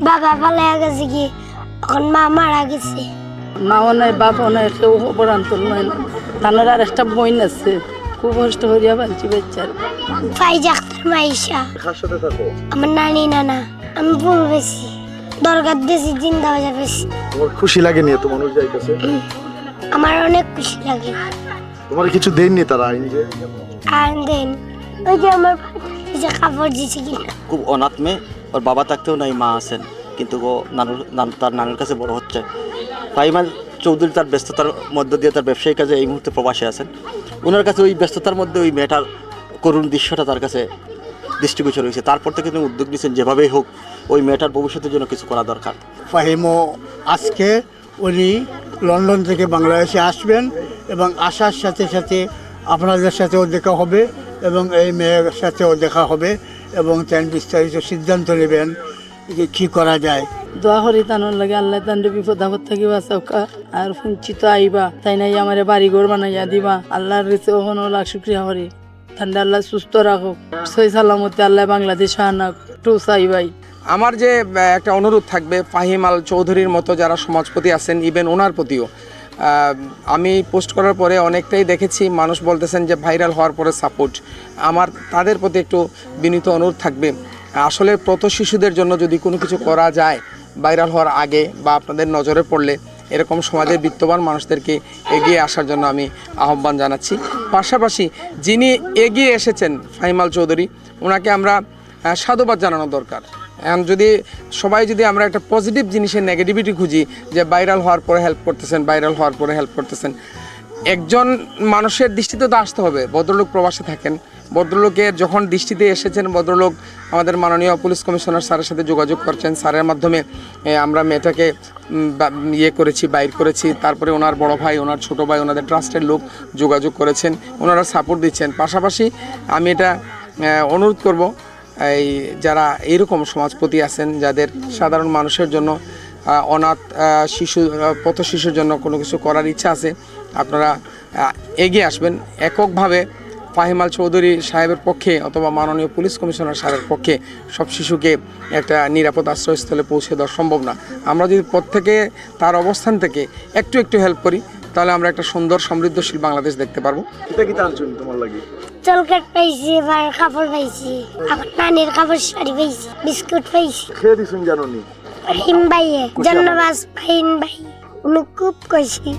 বাবা পালাইয়া গেছে কি, এখন মা মারা গেছে। মাও নাই বাপও নাই, কেউ খবর আনতো নয় না। তার আর একটা বইন আছে, খুব কষ্ট করিয়া পালছি বাচ্চার। ফাইজ আক্তার মাইশা। কার সাথে থাকো? আমার নানি নানা। আমি ভুল বেশি দরকার বেশি জিন্দা হয়ে যাবে। তোমার খুশি লাগে নি এত মানুষ যাইতেছে? আমার অনেক খুশি লাগে। তোমার কিছু দেননি তারা আইন যে? আর দেন ওই যে আমার যে কাপড় দিয়েছে কিনা। খুব অনাথ মেয়ে, ওর বাবা থাকতেও নাই, মা আছেন, কিন্তু ও তার নানুর কাছে বড় হচ্ছে। ফাহিমাল চৌধুরী তার ব্যস্ততার মধ্য দিয়ে তার ব্যবসায়িক কাজে এই মুহূর্তে প্রবাসে আছেন। ওনার কাছে ওই ব্যস্ততার মধ্যে ওই মেয়েটার করুণ দৃশ্যটা তার কাছে দৃষ্টিগোচর হয়েছে। তারপর থেকে তিনি উদ্যোগ নিয়েছেন যেভাবেই হোক ওই মেয়েটার ভবিষ্যতের জন্য কিছু করা দরকার। ফাহিমও আজকে উনি লন্ডন থেকে বাংলাদেশে আসবেন এবং আসার সাথে সাথে আপনাদের সাথেও দেখা হবে এবং এই মেয়ের সাথেও দেখা হবে এবং তার বিস্তারিত সিদ্ধান্ত নেবেন যে কী করা যায়। দোয়া করি তানোর লাগে আল্লাহ তান্ডে বিপদ আপদ থাকি বাঁচাওকা। আর ফুঞ্চিত আইবা তাই নাই আমার বাড়ি ঘর বানাইয়া দিবা। আল্লাহর কাছে ওখানে লাখ শুক্রিয়া করি। ঠান্ডা আল্লাহ সুস্থ রাখুক, সই সালামতে আল্লাহ বাংলাদেশ আনাক। টু চাইবাই আমার যে একটা অনুরোধ থাকবে ফাহিম আল চৌধুরীর মতো যারা সমাজপতি আছেন, ইভেন ওনার প্রতিও আমি পোস্ট করার পরে অনেকটাই দেখেছি মানুষ বলতেছেন যে ভাইরাল হওয়ার পরে সাপোর্ট। আমার তাদের প্রতি একটু বিনীত অনুরোধ থাকবে, আসলে পথ শিশুদের জন্য যদি কোনো কিছু করা যায় ভাইরাল হওয়ার আগে বা আপনাদের নজরে পড়লে, এরকম সমাজের বিত্তবান মানুষদেরকে এগিয়ে আসার জন্য আমি আহ্বান জানাচ্ছি। পাশাপাশি যিনি এগিয়ে এসেছেন ফাহিম আল চৌধুরী, ওনাকে আমরা সাধুবাদ জানানো দরকার। এখন যদি সবাই যদি আমরা একটা পজিটিভ জিনিসের নেগেটিভিটি খুঁজি যে ভাইরাল হওয়ার পরে হেল্প করতেছেন, ভাইরাল হওয়ার পরে হেল্প করতেছেন, একজন মানুষের দৃষ্টিতে তো আসতে হবে। ভদ্রলোক প্রবাসে থাকেন, ভদ্রলোকের যখন দৃষ্টিতে এসেছেন, ভদ্রলোক আমাদের মাননীয় পুলিশ কমিশনার স্যারের সাথে যোগাযোগ করছেন, স্যারের মাধ্যমে আমরা মেয়েটাকে করেছি, বাইর করেছি। তারপরে ওনার বড় ভাই, ওনার ছোট ভাই, ওনাদের ট্রাস্টের লোক যোগাযোগ করেছেন, ওনারা সাপোর্ট দিচ্ছেন। পাশাপাশি আমি এটা অনুরোধ করব, এই যারা এইরকম সমাজপতি আছেন, যাদের সাধারণ মানুষের জন্য অনাথ শিশু, পথ শিশুর জন্য কোনো কিছু করার ইচ্ছা আছে, আপনারা এগিয়ে আসবেন। এককভাবে ফাহিম আল চৌধুরী সাহেবের পক্ষে অথবা মাননীয় পুলিশ কমিশনার সাহেবের পক্ষে সব শিশুকে একটা নিরাপদ আশ্রয়স্থলে পৌঁছে দেওয়া সম্ভব না। আমরা যদি প্রত্যেকে তার অবস্থান থেকে একটু একটু হেল্প করি, তাহলে আমরা একটা সুন্দর সমৃদ্ধশীল বাংলাদেশ দেখতে পারবো। এটা কি তার জন্য তোমার লাগে? চলকেট পাইছি, এবার কাপড় পাইছি, আমার নানির কাপড় শাড়ি পাইছি, বিস্কুট পাইছি। খেয়ে দিছেন জানো নি? হিম ভাইয়ে, জন্নবাস ফাহিম ভাই, উনি খুব কইছি।